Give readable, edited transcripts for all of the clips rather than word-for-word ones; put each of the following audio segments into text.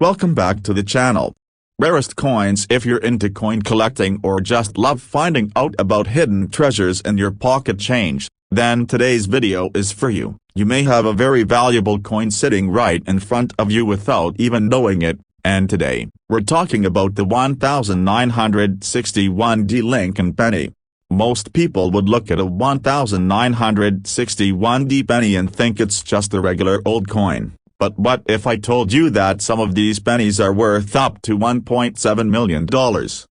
Welcome back to the channel. Rarest coins. If you're into coin collecting or just love finding out about hidden treasures in your pocket change, then today's video is for you. You may have a very valuable coin sitting right in front of you without even knowing it, and today, we're talking about the 1961 Lincoln penny. Most people would look at a 1961 penny and think it's just a regular old coin. But what if I told you that some of these pennies are worth up to $1.7 million?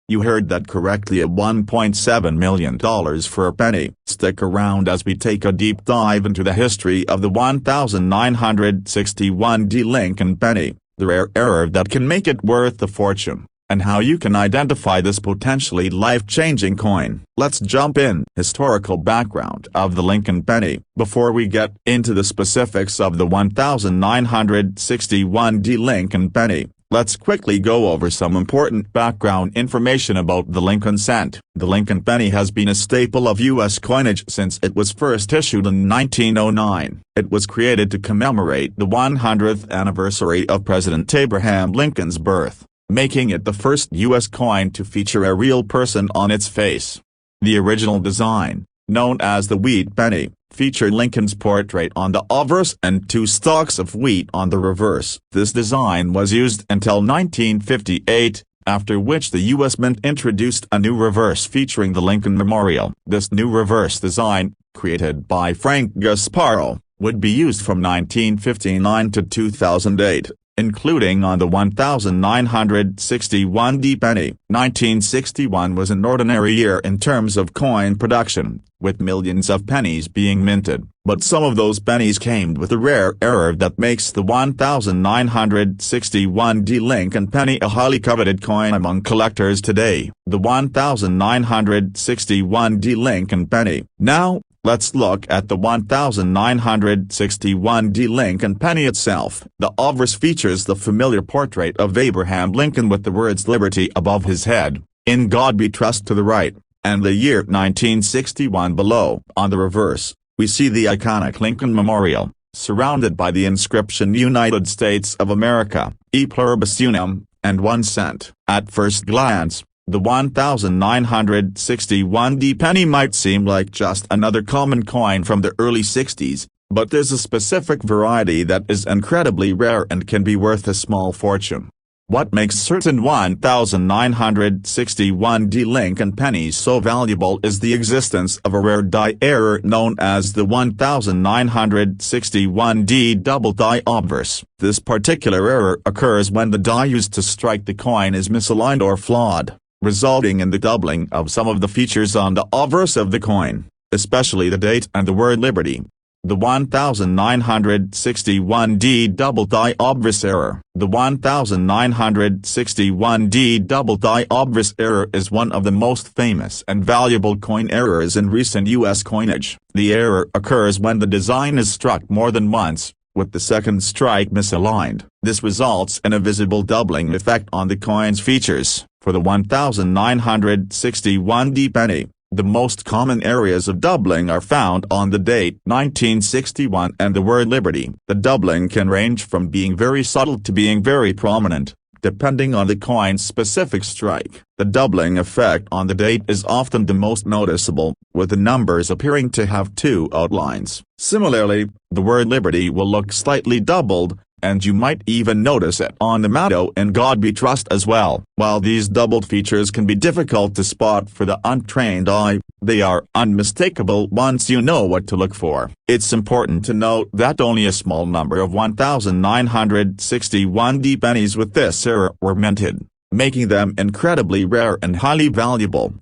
You heard that correctly, at $1.7 million for a penny. Stick around as we take a deep dive into the history of the 1961 Lincoln penny, the rare error that can make it worth a fortune, and how you can identify this potentially life-changing coin. Let's jump in. Historical background of the Lincoln penny. Before we get into the specifics of the 1961 Lincoln penny, let's quickly go over some important background information about the Lincoln cent. The Lincoln penny has been a staple of U.S. coinage since it was first issued in 1909. It was created to commemorate the 100th anniversary of President Abraham Lincoln's birth, making it the first U.S. coin to feature a real person on its face. The original design, known as the wheat penny, featured Lincoln's portrait on the obverse and two stalks of wheat on the reverse. This design was used until 1958, after which the U.S. Mint introduced a new reverse featuring the Lincoln Memorial. This new reverse design, created by Frank Gasparo, would be used from 1959 to 2008. Including on the 1961 penny. 1961 was an ordinary year in terms of coin production, with millions of pennies being minted, but some of those pennies came with a rare error that makes the 1961 Lincoln penny a highly coveted coin among collectors today. The 1961 Lincoln penny. Now, let's look at the 1961 Lincoln penny itself. The obverse features the familiar portrait of Abraham Lincoln with the words "Liberty" above his head, "In God We Trust" to the right, and the year 1961 below. On the reverse, we see the iconic Lincoln Memorial, surrounded by the inscription "United States of America, E Pluribus Unum," and 1 cent. At first glance, the 1961 penny might seem like just another common coin from the early 60s, but there's a specific variety that is incredibly rare and can be worth a small fortune. What makes certain 1961 Lincoln pennies so valuable is the existence of a rare die error known as the 1961 double die obverse. This particular error occurs when the die used to strike the coin is misaligned or flawed, resulting in the doubling of some of the features on the obverse of the coin, especially the date and the word "Liberty." The 1961 double die obverse error. The 1961 double die obverse error is one of the most famous and valuable coin errors in recent U.S. coinage. The error occurs when the design is struck more than once, with the second strike misaligned. This results in a visible doubling effect on the coin's features. For the 1961 penny, the most common areas of doubling are found on the date 1961 and the word "Liberty." The doubling can range from being very subtle to being very prominent, depending on the coin's specific strike. The doubling effect on the date is often the most noticeable, with the numbers appearing to have two outlines. Similarly, the word "Liberty" will look slightly doubled, and you might even notice it on the motto "In God We Trust" as well. While these doubled features can be difficult to spot for the untrained eye, they are unmistakable once you know what to look for. It's important to note that only a small number of 1961 pennies with this error were minted, making them incredibly rare and highly valuable.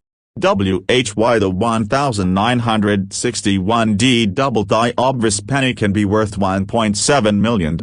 WHY the 1961 double die obverse penny can be worth $1.7 million.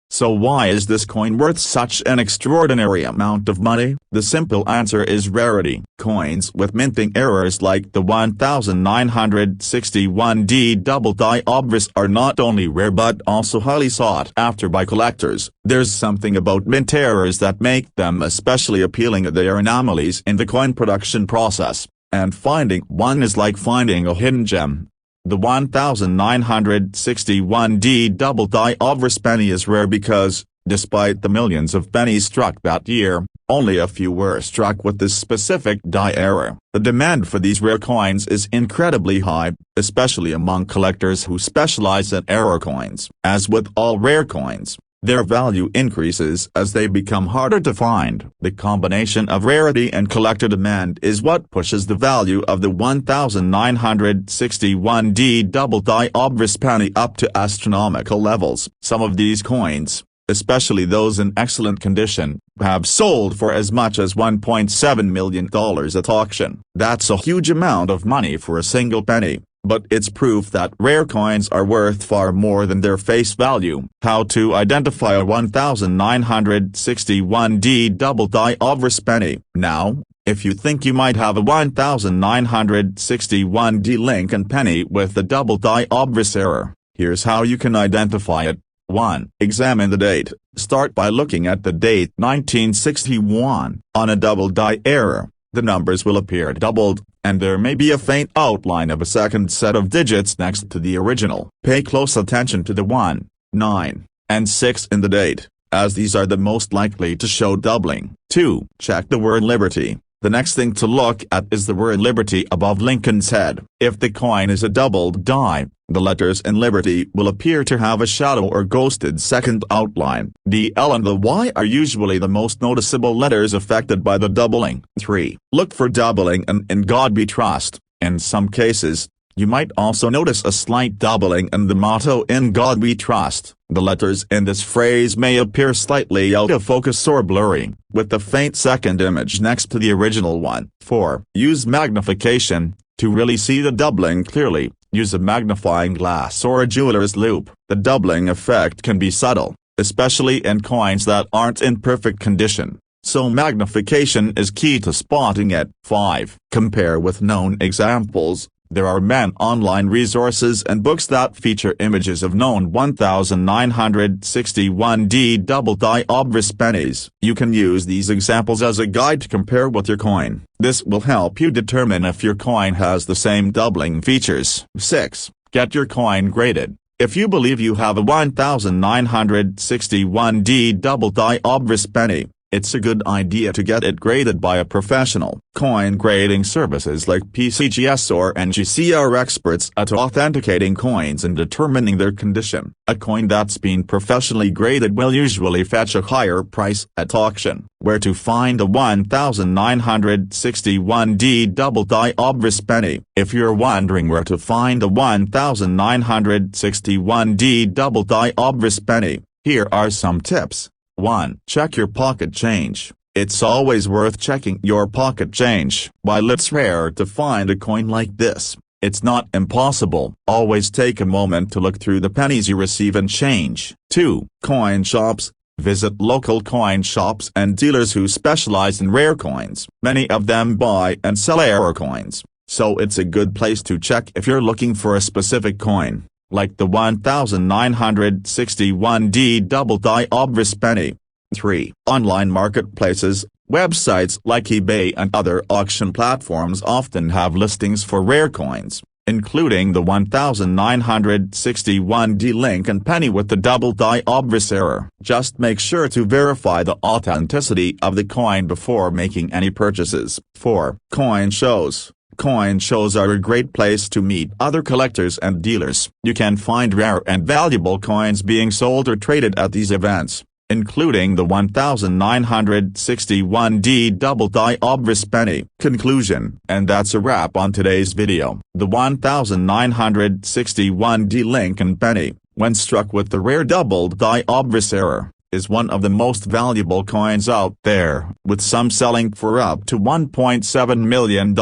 So why is this coin worth such an extraordinary amount of money? The simple answer is rarity. Coins with minting errors like the 1961 double die obverse are not only rare but also highly sought after by collectors. There's something about mint errors that make them especially appealing. They are anomalies in the coin production process, and finding one is like finding a hidden gem. The 1961 double die obverse penny is rare because, Despite the millions of pennies struck that year, only a few were struck with this specific die error. The demand for these rare coins is incredibly high, especially among collectors who specialize in error coins. As with all rare coins, their value increases as they become harder to find. The combination of rarity and collector demand is what pushes the value of the 1961D double die obverse penny up to astronomical levels. Some of these coins, especially those in excellent condition, have sold for as much as $1.7 million at auction. That's a huge amount of money for a single penny, but it's proof that rare coins are worth far more than their face value. How to identify a 1961D double die obverse penny. Now, if you think you might have a 1961D Lincoln penny with the double die obverse error, here's how you can identify it. 1. Examine the date. Start by looking at the date 1961. On a double die error, the numbers will appear doubled, and there may be a faint outline of a second set of digits next to the original. Pay close attention to the 1, 9, and 6 in the date, as these are the most likely to show doubling. 2. Check the word Liberty. The next thing to look at is the word Liberty above Lincoln's head. If the coin is a doubled die, the letters in Liberty will appear to have a shadow or ghosted second outline. The L and the Y are usually the most noticeable letters affected by the doubling. 3. Look for doubling and "In God We Trust." In some cases, you might also notice a slight doubling in the motto "In God We Trust." The letters in this phrase may appear slightly out of focus or blurry, with the faint second image next to the original one. 4. Use magnification. To really see the doubling clearly, use a magnifying glass or a jeweler's loupe. The doubling effect can be subtle, especially in coins that aren't in perfect condition, so magnification is key to spotting it. 5. Compare with known examples. There are many online resources and books that feature images of known 1961D double die obverse pennies. You can use these examples as a guide to compare with your coin. This will help you determine if your coin has the same doubling features. 6. Get your coin graded. If you believe you have a 1961D double die obverse penny, it's a good idea to get it graded by a professional. Coin grading services like PCGS or NGC are experts at authenticating coins and determining their condition. A coin that's been professionally graded will usually fetch a higher price at auction. Where to find a 1961D double die obverse penny? If you're wondering where to find a 1961D double die obverse penny, here are some tips. 1. Check your pocket change. It's always worth checking your pocket change. While it's rare to find a coin like this, it's not impossible. Always take a moment to look through the pennies you receive and change. 2. Coin shops. Visit local coin shops and dealers who specialize in rare coins. Many of them buy and sell error coins, so it's a good place to check if you're looking for a specific coin, like the 1961D double die obverse penny. 3. Online marketplaces. Websites like eBay and other auction platforms often have listings for rare coins, including the 1961D Lincoln penny with the double die obverse error. Just make sure to verify the authenticity of the coin before making any purchases. 4. Coin shows. Coin shows are a great place to meet other collectors and dealers. You can find rare and valuable coins being sold or traded at these events, including the 1961D double die obverse penny. Conclusion. And that's a wrap on today's video. The 1961D Lincoln penny, when struck with the rare double die obverse error, is one of the most valuable coins out there, with some selling for up to $1.7 million.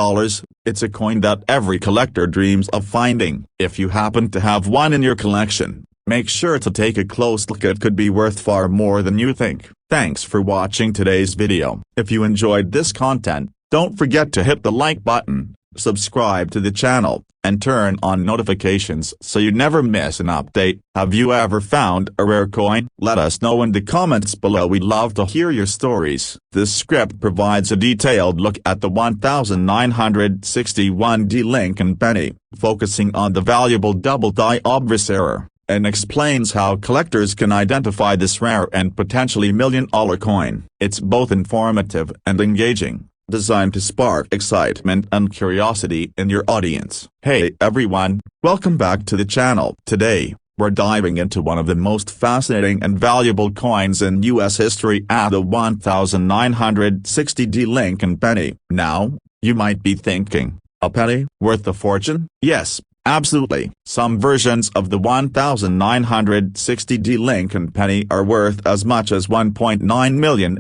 It's a coin that every collector dreams of finding. If you happen to have one in your collection, make sure to take a close look. It could be worth far more than you think. Thanks for watching today's video. If you enjoyed this content, don't forget to hit the like button, subscribe to the channel, and turn on notifications so you never miss an update. Have you ever found a rare coin? Let us know in the comments below. We'd love to hear your stories. This script provides a detailed look at the 1961D Lincoln penny, focusing on the valuable double die obverse error. and explains how collectors can identify this rare and potentially million-dollar coin. It's both informative and engaging, designed to spark excitement and curiosity in your audience. Hey everyone, welcome back to the channel. Today, we're diving into one of the most fascinating and valuable coins in U.S. history, at the 1960 Lincoln penny. Now, you might be thinking, a penny worth a fortune? Yes, absolutely. Some versions of the 1960 Lincoln penny are worth as much as $1.9 million.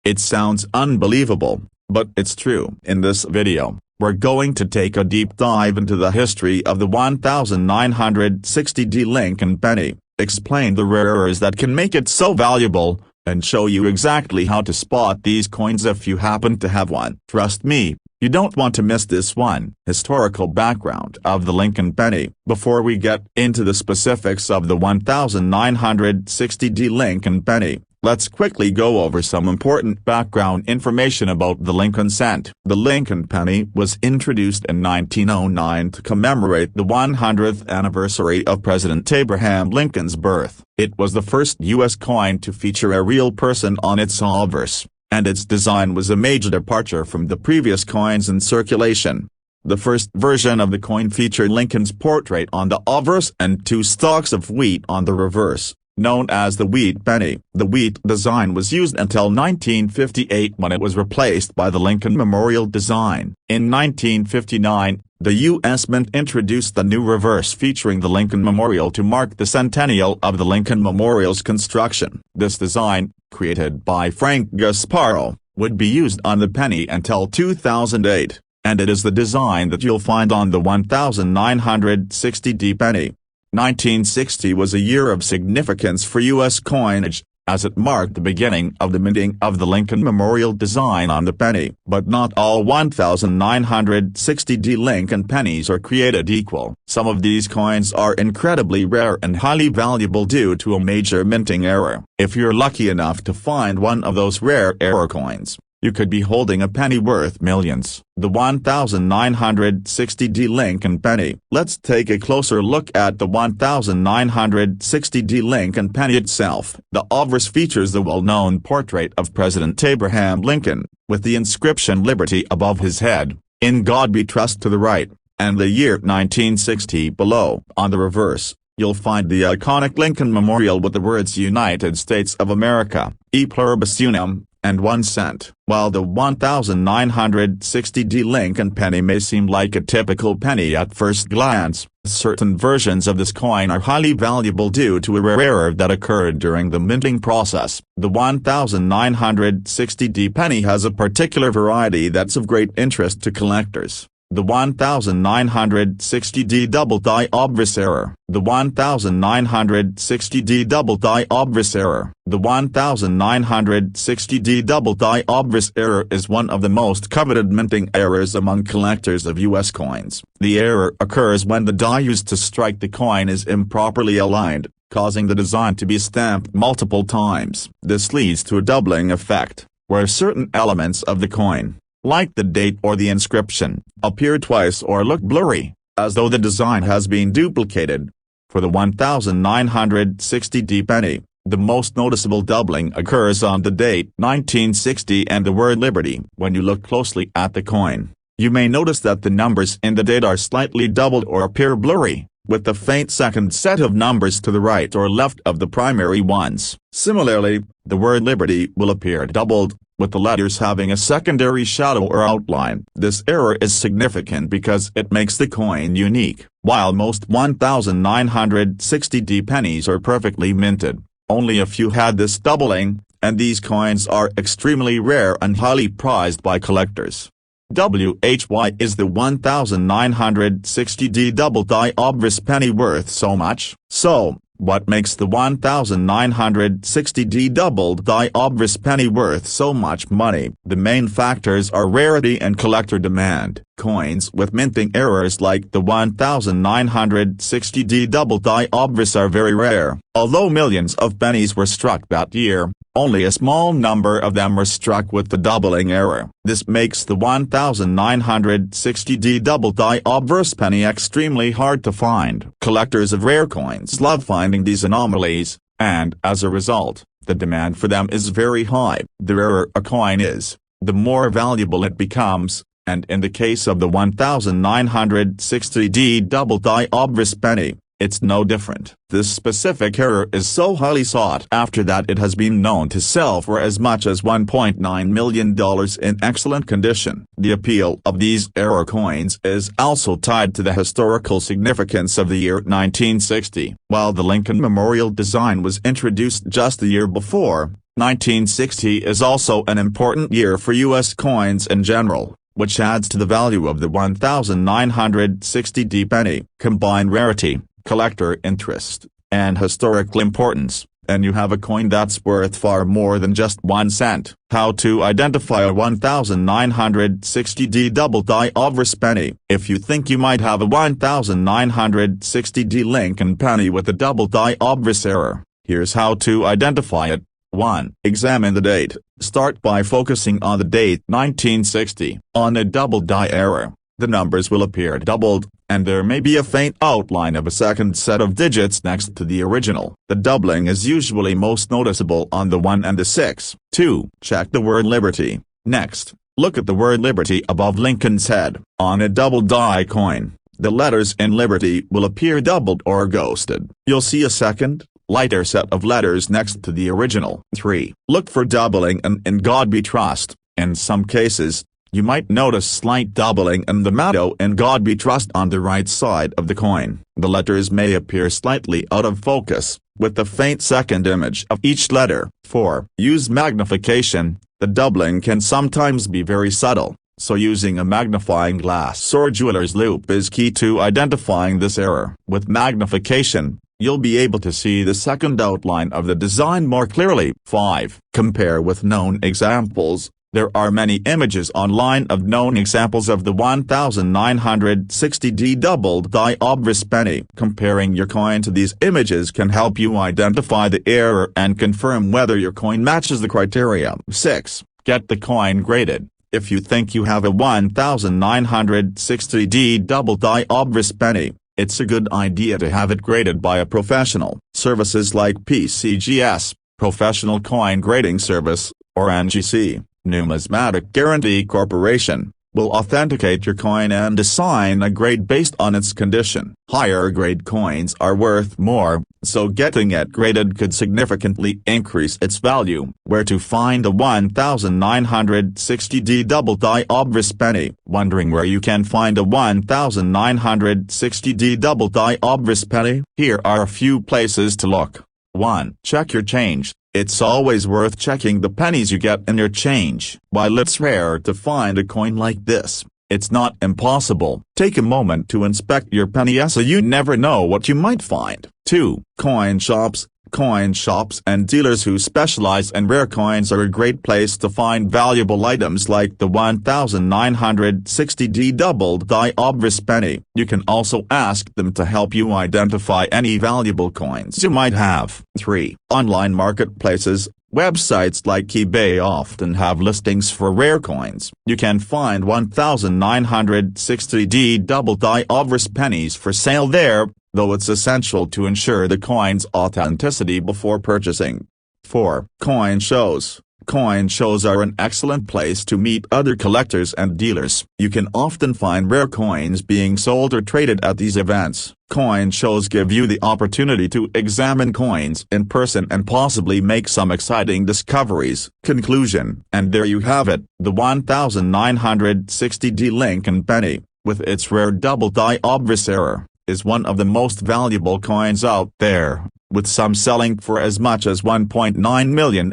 It sounds unbelievable, but it's true. In this video, we're going to take a deep dive into the history of the 1960 Lincoln penny, explain the rarers that can make it so valuable, and show you exactly how to spot these coins if you happen to have one. Trust me, you don't want to miss this one. Historical background of the Lincoln penny. Before we get into the specifics of the 1960 Lincoln penny, let's quickly go over some important background information about the Lincoln cent. The Lincoln penny was introduced in 1909 to commemorate the 100th anniversary of President Abraham Lincoln's birth. It was the first U.S. coin to feature a real person on its obverse, and its design was a major departure from the previous coins in circulation. The first version of the coin featured Lincoln's portrait on the obverse and two stalks of wheat on the reverse, known as the wheat penny. The wheat design was used until 1958, when it was replaced by the Lincoln Memorial design. In 1959, the U.S. Mint introduced the new reverse featuring the Lincoln Memorial to mark the centennial of the Lincoln Memorial's construction. This design, created by Frank Gasparo, would be used on the penny until 2008, and it is the design that you'll find on the 1960 penny. 1960 was a year of significance for U.S. coinage, as it marked the beginning of the minting of the Lincoln Memorial design on the penny. But not all 1960 Lincoln pennies are created equal. Some of these coins are incredibly rare and highly valuable due to a major minting error. If you're lucky enough to find one of those rare error coins, you could be holding a penny worth millions. The 1960 Lincoln penny. Let's take a closer look at the 1960 Lincoln penny itself. The obverse features the well-known portrait of President Abraham Lincoln, with the inscription "Liberty" above his head, "In God We Trust" to the right, and the year 1960 below. On the reverse, you'll find the iconic Lincoln Memorial with the words "United States of America, E Pluribus Unum," and 1 cent. While the 1960 Lincoln penny may seem like a typical penny at first glance, certain versions of this coin are highly valuable due to a rare error that occurred during the minting process. The 1960 penny has a particular variety that's of great interest to collectors. The 1960 double die obverse error. The 1960 double die obverse error. The 1960 double die obverse error is one of the most coveted minting errors among collectors of U.S. coins. The error occurs when the die used to strike the coin is improperly aligned, causing the design to be stamped multiple times. This leads to a doubling effect, where certain elements of the coin, like the date or the inscription, appear twice or look blurry, as though the design has been duplicated. For the 1960 penny, the most noticeable doubling occurs on the date 1960 and the word "Liberty." When you look closely at the coin, you may notice that the numbers in the date are slightly doubled or appear blurry, with the faint second set of numbers to the right or left of the primary ones. Similarly, the word "Liberty" will appear doubled, with the letters having a secondary shadow or outline. This error is significant because it makes the coin unique. While most 1960 pennies are perfectly minted, only a few had this doubling, and these coins are extremely rare and highly prized by collectors. Why is the 1960 double die obverse penny worth so much? So, what makes the 1960 double die obverse penny worth so much money? The main factors are rarity and collector demand. Coins with minting errors like the 1960D double die obverse are very rare. Although millions of pennies were struck that year, only a small number of them were struck with the doubling error. This makes the 1960D double die obverse penny extremely hard to find. Collectors of rare coins love finding these anomalies, and as a result, the demand for them is very high. The rarer a coin is, the more valuable it becomes, and in the case of the 1960D double die obverse penny, it's no different. This specific error is so highly sought after that it has been known to sell for as much as $1.9 million in excellent condition. The appeal of these error coins is also tied to the historical significance of the year 1960. While the Lincoln Memorial design was introduced just the year before, 1960 is also an important year for U.S. coins in general, which adds to the value of the 1960D penny. Combine rarity, collector interest, and historical importance, and you have a coin that's worth far more than just 1 cent. How to identify a 1960D double die obverse penny. If you think you might have a 1960D Lincoln penny with a double die obverse error, here's how to identify it. 1. Examine the date. Start by focusing on the date 1960. On a double die error, the numbers will appear doubled, and there may be a faint outline of a second set of digits next to the original. The doubling is usually most noticeable on the 1 and the 6. 2. Check the word Liberty. Next, look at the word Liberty above Lincoln's head. On a double die coin, the letters in Liberty will appear doubled or ghosted. You'll see a second, lighter set of letters next to the original. 3. Look for doubling and "In God We Trust." In some cases, you might notice slight doubling in the motto "In God We Trust" on the right side of the coin. The letters may appear slightly out of focus, with the faint second image of each letter. 4. Use magnification. The doubling can sometimes be very subtle, so using a magnifying glass or jeweler's loupe is key to identifying this error. With magnification, you'll be able to see the second outline of the design more clearly. 5. Compare with known examples. There are many images online of known examples of the 1960D double die obverse penny. Comparing your coin to these images can help you identify the error and confirm whether your coin matches the criteria. 6. Get the coin graded. If you think you have a 1960D double die obverse penny, it's a good idea to have it graded by a professional. Services like PCGS, Professional Coin Grading Service, or NGC, Numismatic Guarantee Corporation, will authenticate your coin and assign a grade based on its condition. Higher grade coins are worth more, so getting it graded could significantly increase its value. Where to find a 1960D double die obverse penny? Wondering where you can find a 1960D double die obverse penny? Here are a few places to look. 1. Check your change. It's always worth checking the pennies you get in your change. While it's rare to find a coin like this, it's not impossible. Take a moment to inspect your penny so you never know what you might find. 2. Coin shops. Coin shops and dealers who specialize in rare coins are a great place to find valuable items like the 1960D double die obverse penny. You can also ask them to help you identify any valuable coins you might have. 3. Online marketplaces. Websites like eBay often have listings for rare coins. You can find 1960D double die obverse pennies for sale there, though it's essential to ensure the coin's authenticity before purchasing. 4. Coin shows. Coin shows are an excellent place to meet other collectors and dealers. You can often find rare coins being sold or traded at these events. Coin shows give you the opportunity to examine coins in person and possibly make some exciting discoveries. Conclusion. And there you have it, the 1960D Lincoln penny, with its rare double die obverse error, is one of the most valuable coins out there, with some selling for as much as $1.9 million.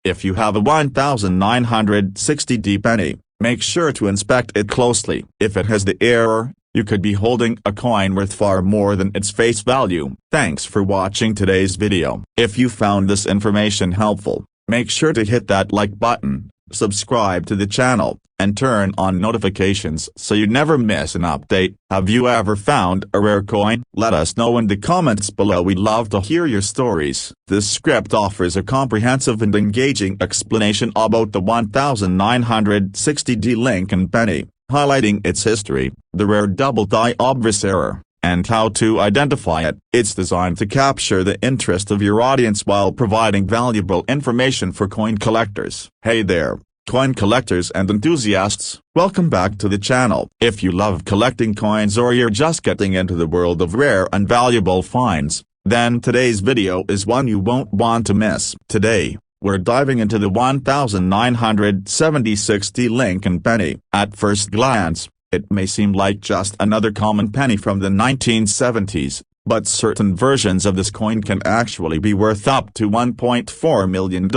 If you have a 1960D penny, make sure to inspect it closely. If it has the error, you could be holding a coin worth far more than its face value. Thanks for watching today's video. If you found this information helpful, make sure to hit that like button, subscribe to the channel, and turn on notifications so you never miss an update. Have you ever found a rare coin? Let us know in the comments below. We'd love to hear your stories. This script offers a comprehensive and engaging explanation about the 1960 Lincoln penny, highlighting its history, the rare double die obverse error, and how to identify it. It's designed to capture the interest of your audience while providing valuable information for coin collectors. Hey there, coin collectors and enthusiasts, welcome back to the channel. If you love collecting coins or you're just getting into the world of rare and valuable finds, then today's video is one you won't want to miss. Today, we're diving into the 1960 Lincoln penny. At first glance, it may seem like just another common penny from the 1970s, but certain versions of this coin can actually be worth up to $1.4 million.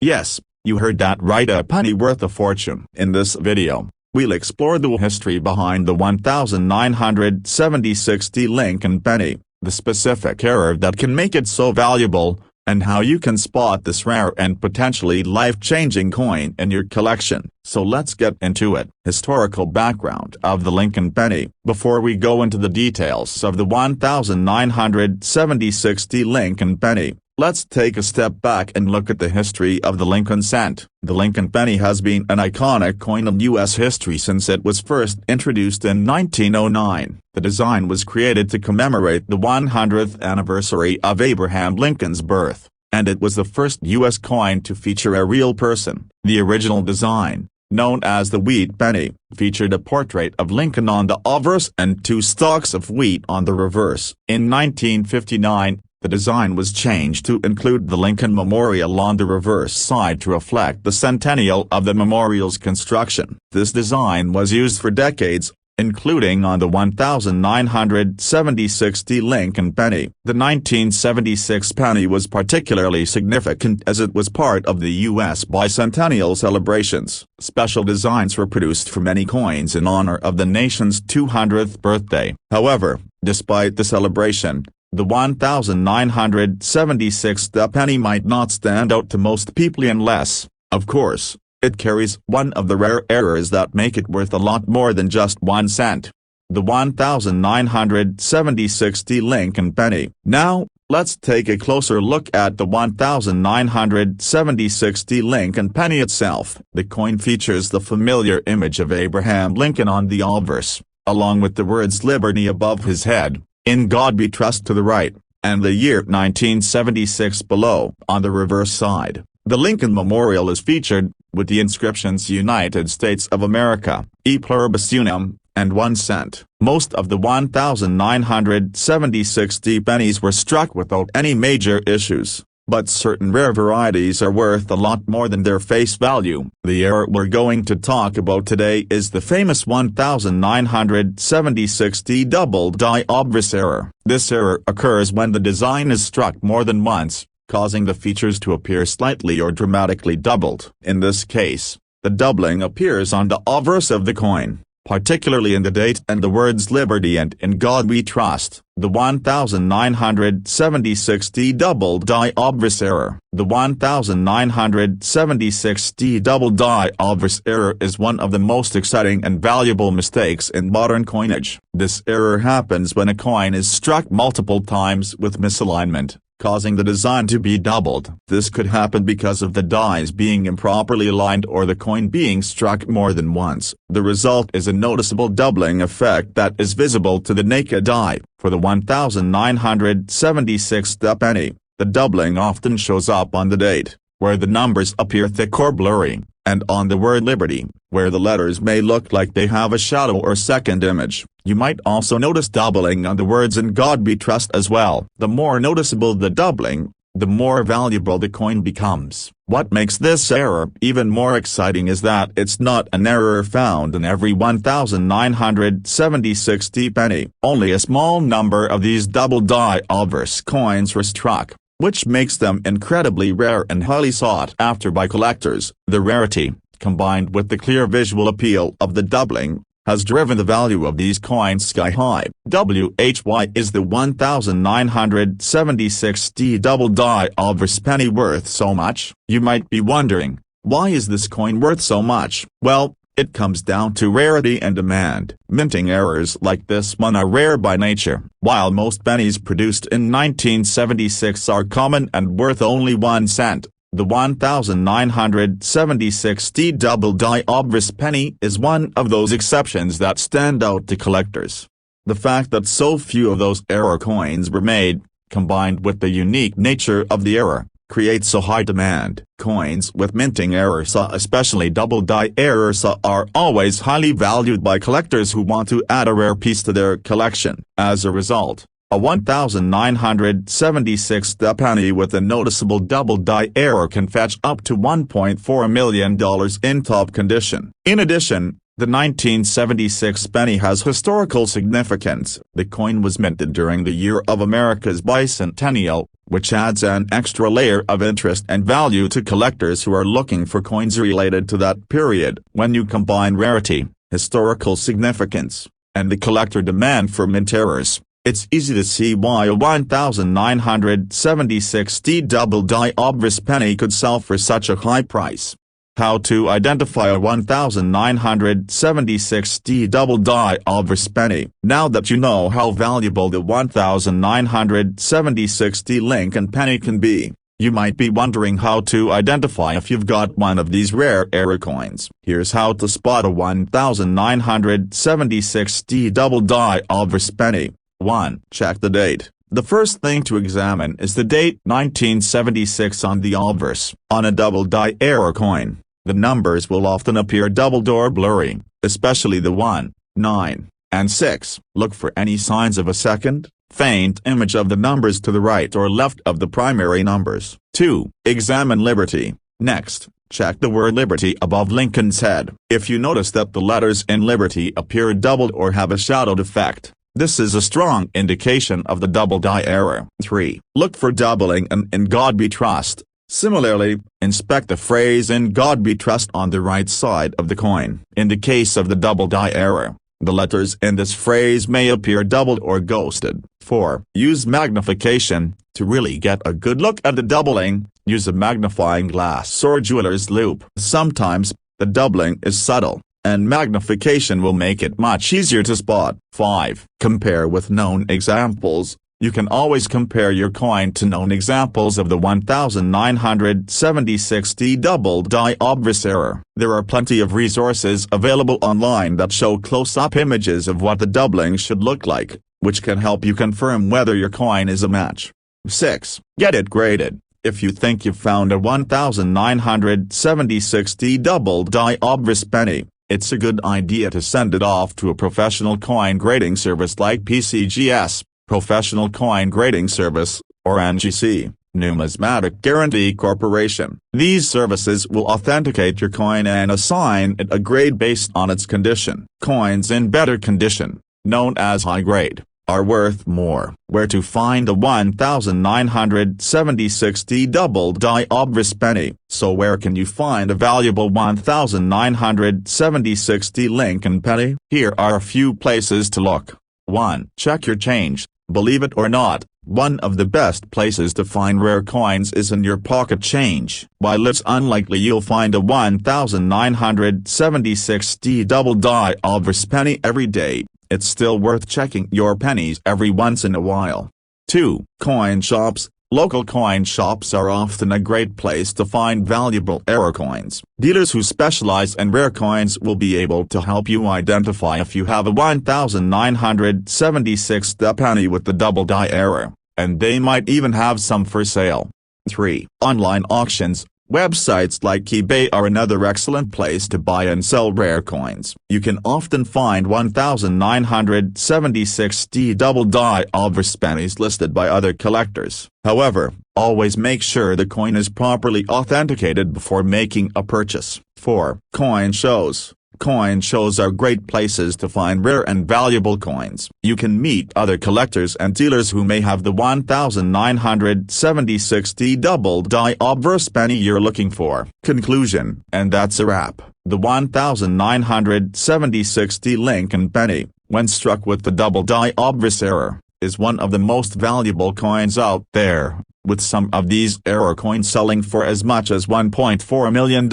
Yes, you heard that right, a penny worth a fortune. In this video, we'll explore the history behind the 1960 Lincoln penny, the specific error that can make it so valuable, and how you can spot this rare and potentially life-changing coin in your collection. So let's get into it. Historical background of the Lincoln penny. Before we go into the details of the 1960 Lincoln penny, let's take a step back and look at the history of the Lincoln cent. The Lincoln penny has been an iconic coin in U.S. history since it was first introduced in 1909. The design was created to commemorate the 100th anniversary of Abraham Lincoln's birth, and it was the first U.S. coin to feature a real person. The original design, known as the wheat penny, featured a portrait of Lincoln on the obverse and two stalks of wheat on the reverse. In 1959, the design was changed to include the Lincoln Memorial on the reverse side to reflect the centennial of the memorial's construction. This design was used for decades, including on the 1960 Lincoln penny. The 1976 penny was particularly significant as it was part of the U.S. bicentennial celebrations. Special designs were produced for many coins in honor of the nation's 200th birthday. However, despite the celebration, the 1976 penny might not stand out to most people unless, of course, it carries one of the rare errors that make it worth a lot more than just 1 cent. The 1960 Lincoln penny. Now, let's take a closer look at the 1960 Lincoln penny itself. The coin features the familiar image of Abraham Lincoln on the obverse, along with the words "Liberty" above his head, "In God We Trust" to the right, and the year 1976 below. On the reverse side, the Lincoln Memorial is featured, with the inscriptions "United States of America, E Pluribus Unum," and 1 cent. Most of the 1960 pennies were struck without any major issues, but certain rare varieties are worth a lot more than their face value. The error we're going to talk about today is the famous 1960 double die obverse error. This error occurs when the design is struck more than once, causing the features to appear slightly or dramatically doubled. In this case, the doubling appears on the obverse of the coin, particularly in the date and the words "Liberty" and "In God We Trust." The 1960 double die obverse error. The 1960 double die obverse error is one of the most exciting and valuable mistakes in modern coinage. This error happens when a coin is struck multiple times with misalignment, causing the design to be doubled. This could happen because of the dies being improperly aligned or the coin being struck more than once. The result is a noticeable doubling effect that is visible to the naked eye. For the 1960 penny, the doubling often shows up on the date, where the numbers appear thick or blurry, and on the word "Liberty," where the letters may look like they have a shadow or second image. You might also notice doubling on the words "In God We Trust" as well. The more noticeable the doubling, the more valuable the coin becomes. What makes this error even more exciting is that it's not an error found in every 1960 penny. Only a small number of these double die obverse coins were struck, which makes them incredibly rare and highly sought after by collectors. The rarity, combined with the clear visual appeal of the doubling, has driven the value of these coins sky high. Why is the 1960 double die obverse penny worth so much? You might be wondering, why is this coin worth so much? Well, It comes down to rarity and demand. Minting errors like this one are rare by nature. While most pennies produced in 1976 are common and worth only 1 cent, the 1976 double die obverse penny is one of those exceptions that stand out to collectors. The fact that so few of those error coins were made, combined with the unique nature of the error, creates a high demand. Coins with minting errors, especially double die errors, are always highly valued by collectors who want to add a rare piece to their collection. As a result, a 1976 penny with a noticeable double die error can fetch up to $1.4 million in top condition. In addition, the 1976 penny has historical significance. The coin was minted during the year of America's bicentennial, which adds an extra layer of interest and value to collectors who are looking for coins related to that period. When you combine rarity, historical significance, and the collector demand for mint errors, it's easy to see why a 1976 double die obverse penny could sell for such a high price. How to identify a 1976 double die obverse penny. Now that you know how valuable the 1976 Lincoln penny can be, you might be wondering how to identify if you've got one of these rare error coins. Here's how to spot a 1976 double die obverse penny. 1. Check the date. The first thing to examine is the date 1976 on the obverse. On a double die error coin, the numbers will often appear doubled or blurry, especially the 1, 9, and 6. Look for any signs of a second, faint image of the numbers to the right or left of the primary numbers. 2. Examine Liberty. Next, check the word Liberty above Lincoln's head. If you notice that the letters in Liberty appear doubled or have a shadowed effect, this is a strong indication of the double die error. 3. Look for doubling and "In God We Trust." Similarly, inspect the phrase "In God We Trust" on the right side of the coin. In the case of the double die error, the letters in this phrase may appear doubled or ghosted. 4. Use magnification. To really get a good look at the doubling, use a magnifying glass or jeweler's loupe. Sometimes, the doubling is subtle, and magnification will make it much easier to spot. 5. Compare with known examples. You can always compare your coin to known examples of the 1976 double die obverse error. There are plenty of resources available online that show close-up images of what the doubling should look like, which can help you confirm whether your coin is a match. 6. Get it graded. If you think you've found a 1976 double die obverse penny, it's a good idea to send it off to a professional coin grading service like PCGS, Professional Coin Grading Service, or NGC, Numismatic Guarantee Corporation. These services will authenticate your coin and assign it a grade based on its condition. Coins in better condition, known as high grade, are worth more. Where to find a 1976 double die obverse penny? So where can you find a valuable 1976 Lincoln penny? Here are a few places to look. 1. Check your change. Believe it or not, one of the best places to find rare coins is in your pocket change. While it's unlikely you'll find a 1976 double die obverse penny every day, it's still worth checking your pennies every once in a while. 2. Coin shops. Local coin shops are often a great place to find valuable error coins. Dealers who specialize in rare coins will be able to help you identify if you have a 1976 penny with the double die error, and they might even have some for sale. 3. Online auctions. Websites like eBay are another excellent place to buy and sell rare coins. You can often find 1976 double die obverse pennies listed by other collectors. However, always make sure the coin is properly authenticated before making a purchase. 4. Coin shows. Coin shows are great places to find rare and valuable coins. You can meet other collectors and dealers who may have the 1976 double die obverse penny you're looking for. Conclusion. And that's a wrap. The 1976 Lincoln penny, when struck with the double die obverse error, is one of the most valuable coins out there. with some of these error coins selling for as much as $1.4 million.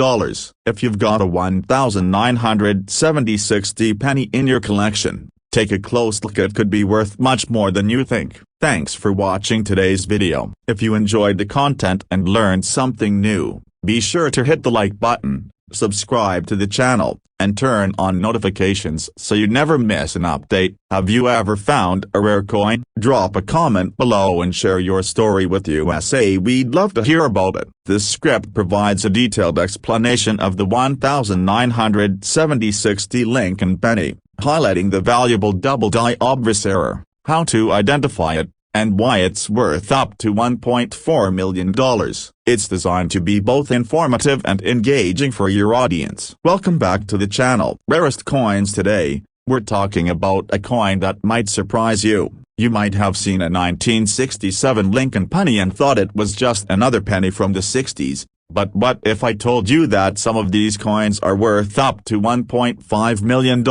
If you've got a 1976 penny in your collection, take a close look. It could be worth much more than you think. Thanks for watching today's video. If you enjoyed the content and learned something new, be sure to hit the like button, subscribe to the channel, and turn on notifications so you never miss an update. Have you ever found a rare coin? Drop a comment below and share your story with USA. We'd love to hear about it. This script provides a detailed explanation of the 1976 Lincoln penny, highlighting the valuable double die obverse error, how to identify it, and why it's worth up to $1.4 million. It's designed to be both informative and engaging for your audience. Welcome back to the channel. Rarest coins. Today, we're talking about a coin that might surprise you. You might have seen a 1967 Lincoln penny and thought it was just another penny from the 60s. But what if I told you that some of these coins are worth up to $1.5 million?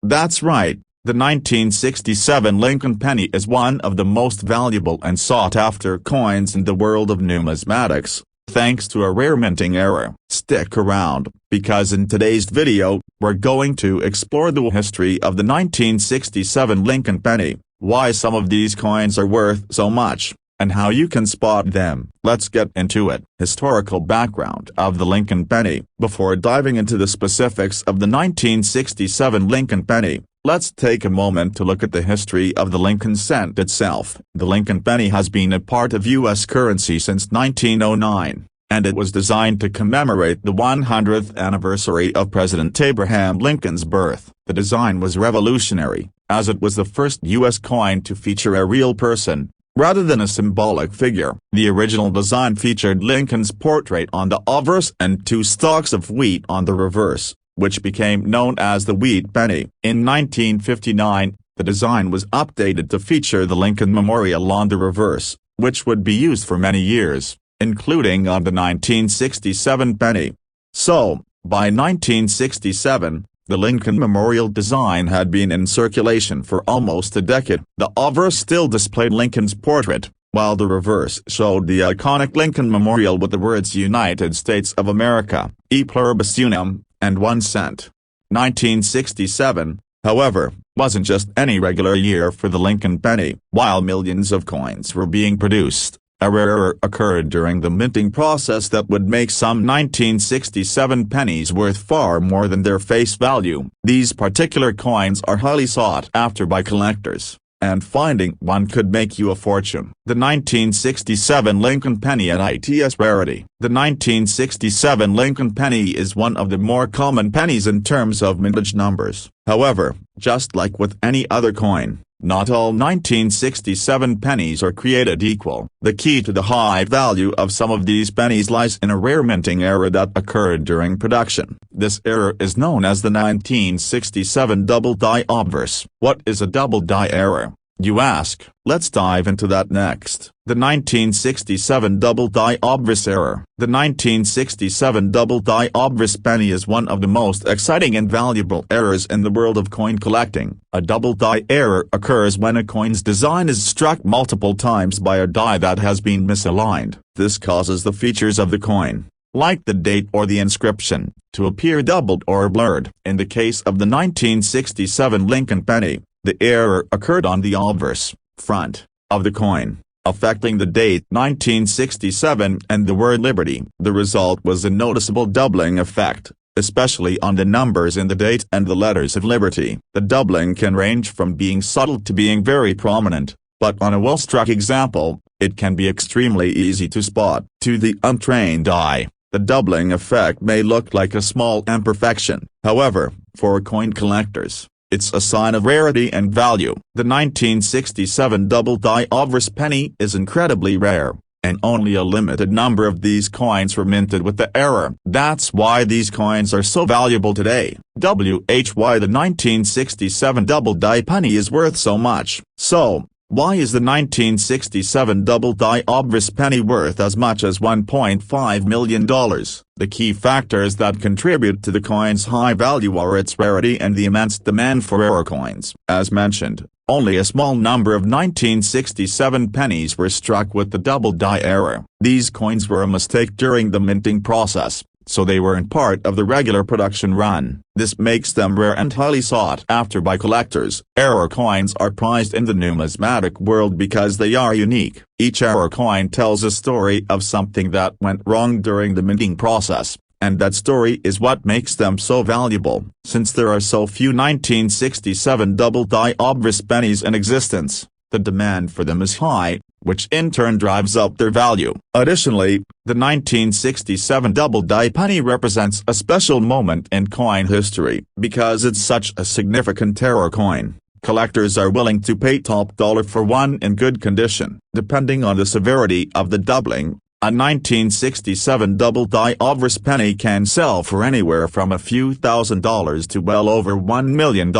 That's right. The 1967 Lincoln penny is one of the most valuable and sought-after coins in the world of numismatics, thanks to a rare minting error. Stick around, because in today's video, we're going to explore the history of the 1967 Lincoln penny, why some of these coins are worth so much, and how you can spot them. Let's get into it. Historical background of the Lincoln penny. Before diving into the specifics of the 1967 Lincoln penny, let's take a moment to look at the history of the Lincoln cent itself. The Lincoln penny has been a part of U.S. currency since 1909, and it was designed to commemorate the 100th anniversary of President Abraham Lincoln's birth. The design was revolutionary, as it was the first U.S. coin to feature a real person, rather than a symbolic figure. The original design featured Lincoln's portrait on the obverse and two stalks of wheat on the reverse, which became known as the wheat penny. In 1959, the design was updated to feature the Lincoln Memorial on the reverse, which would be used for many years, including on the 1967 penny. So, by 1967, the Lincoln Memorial design had been in circulation for almost a decade. The obverse still displayed Lincoln's portrait, while the reverse showed the iconic Lincoln Memorial with the words United States of America, E pluribus unum, and 1 cent. 1967, however, wasn't just any regular year for the Lincoln penny. While millions of coins were being produced, a rare error occurred during the minting process that would make some 1967 pennies worth far more than their face value. These particular coins are highly sought after by collectors, and finding one could make you a fortune. The 1967 Lincoln penny at its rarity. The 1967 Lincoln penny is one of the more common pennies in terms of mintage numbers. However, just like with any other coin, not all 1967 pennies are created equal. The key to the high value of some of these pennies lies in a rare minting error that occurred during production. This error is known as the 1967 double die obverse. What is a double die error, you ask? Let's dive into that next. The 1967 double die obverse error. The 1967 double die obverse penny is one of the most exciting and valuable errors in the world of coin collecting. A double die error occurs when a coin's design is struck multiple times by a die that has been misaligned. This causes the features of the coin, like the date or the inscription, to appear doubled or blurred. In the case of the 1967 Lincoln penny, the error occurred on the obverse, front, of the coin, affecting the date 1967 and the word Liberty. The result was a noticeable doubling effect, especially on the numbers in the date and the letters of Liberty. The doubling can range from being subtle to being very prominent, but on a well-struck example, it can be extremely easy to spot. To the untrained eye, the doubling effect may look like a small imperfection. However, for coin collectors, it's a sign of rarity and value. The 1967 double die obverse penny is incredibly rare, and only a limited number of these coins were minted with the error. That's why these coins are so valuable today. Why the 1967 double die penny is worth so much. So, Why is the 1967 double-die obverse penny worth as much as $1.5 million? The key factors that contribute to the coin's high value are its rarity and the immense demand for rare coins. As mentioned, only a small number of 1967 pennies were struck with the double-die error. These coins were a mistake during the minting process, so they weren't part of the regular production run. This makes them rare and highly sought after by collectors. Error coins are prized in the numismatic world because they are unique. Each error coin tells a story of something that went wrong during the minting process, and that story is what makes them so valuable. Since there are so few 1967 double-die obverse pennies in existence, the demand for them is high, which in turn drives up their value. Additionally, the 1967 double-die penny represents a special moment in coin history. Because it's such a significant error coin, collectors are willing to pay top dollar for one in good condition. Depending on the severity of the doubling, a 1967 double-die obverse penny can sell for anywhere from a few $1,000s to well over $1 million,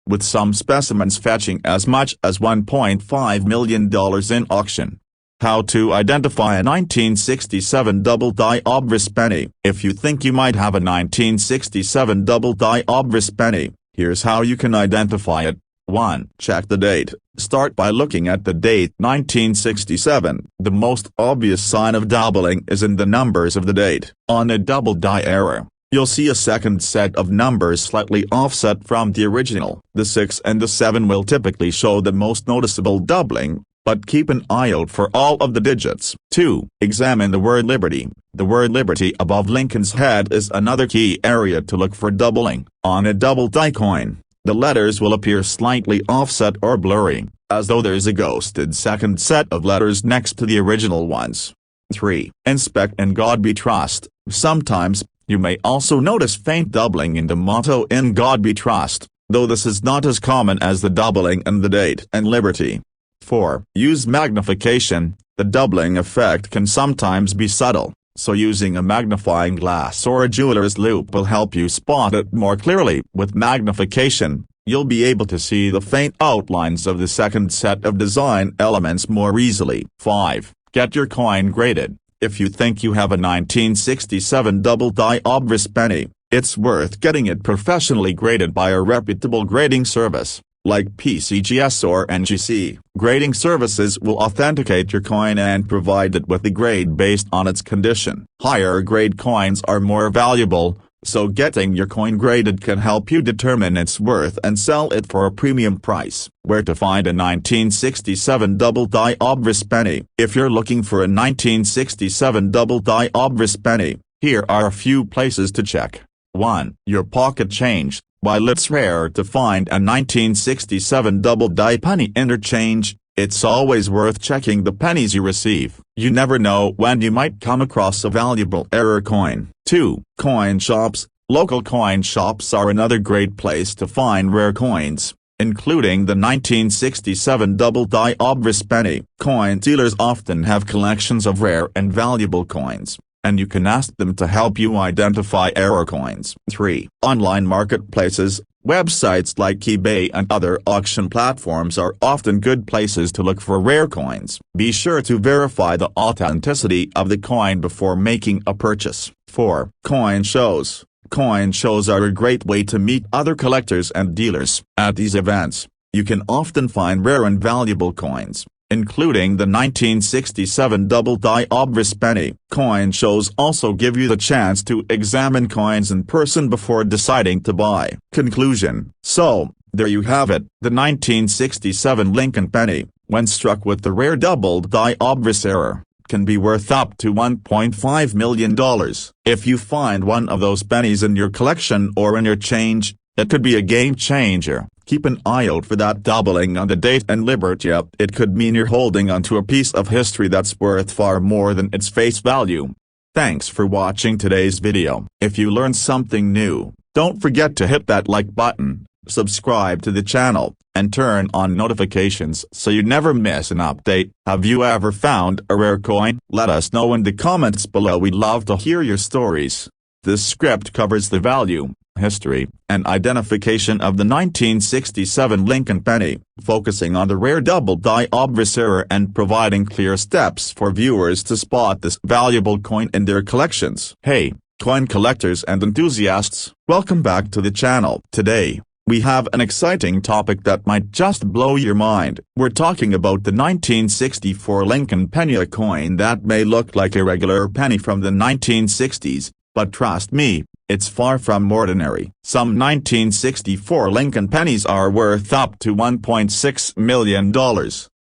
with some specimens fetching as much as $1.5 million in auction. How to identify a 1967 double-die obverse penny? If you think you might have a 1967 double-die obverse penny, here's how you can identify it. 1. Check the date. Start by looking at the date 1967. The most obvious sign of doubling is in the numbers of the date. On a double-die error, you'll see a second set of numbers slightly offset from the original. The 6 and the 7 will typically show the most noticeable doubling, but keep an eye out for all of the digits. 2. Examine the word Liberty. The word Liberty above Lincoln's head is another key area to look for doubling. On a double-die coin, the letters will appear slightly offset or blurry, as though there's a ghosted second set of letters next to the original ones. 3. Inspect "In God We Trust." Sometimes, you may also notice faint doubling in the motto "In God We Trust," though this is not as common as the doubling in the date and Liberty. 4. Use magnification. The doubling effect can sometimes be subtle, so using a magnifying glass or a jeweler's loupe will help you spot it more clearly. With magnification, you'll be able to see the faint outlines of the second set of design elements more easily. 5. Get your coin graded. If you think you have a 1967 double-die obverse penny, it's worth getting it professionally graded by a reputable grading service, like PCGS or NGC. Grading services will authenticate your coin and provide it with the grade based on its condition. Higher grade coins are more valuable, so getting your coin graded can help you determine its worth and sell it for a premium price. Where to find a 1967 double-die obverse penny? If you're looking for a 1967 double-die obverse penny, here are a few places to check. 1. Your pocket change. While it's rare to find a 1967 double-die penny interchange, it's always worth checking the pennies you receive. You never know when you might come across a valuable error coin. 2. Coin shops. Local coin shops are another great place to find rare coins, including the 1967 double-die obverse penny. Coin dealers often have collections of rare and valuable coins, and you can ask them to help you identify error coins. 3. Online marketplaces. Websites like eBay and other auction platforms are often good places to look for rare coins. Be sure to verify the authenticity of the coin before making a purchase. 4. Coin shows. Coin shows are a great way to meet other collectors and dealers. At these events, you can often find rare and valuable coins, including the 1967 double-die obverse penny. Coin shows also give you the chance to examine coins in person before deciding to buy. Conclusion. So, there you have it. The 1967 Lincoln penny, when struck with the rare double-die obverse error, can be worth up to $1.5 million. If you find one of those pennies in your collection or in your change, it could be a game changer. Keep an eye out for that doubling on the date and Liberty. It could mean you're holding onto a piece of history that's worth far more than its face value. Thanks for watching today's video. If you learned something new, don't forget to hit that like button, subscribe to the channel, and turn on notifications so you never miss an update. Have you ever found a rare coin? Let us know in the comments below. We'd love to hear your stories. This script covers the value, history, and identification of the 1967 Lincoln penny, focusing on the rare double-die obverse error and providing clear steps for viewers to spot this valuable coin in their collections. Hey, coin collectors and enthusiasts, welcome back to the channel. Today, we have an exciting topic that might just blow your mind. We're talking about the 1964 Lincoln penny, a coin that may look like a regular penny from the 1960s, but trust me, it's far from ordinary. Some 1964 Lincoln pennies are worth up to $1.6 million.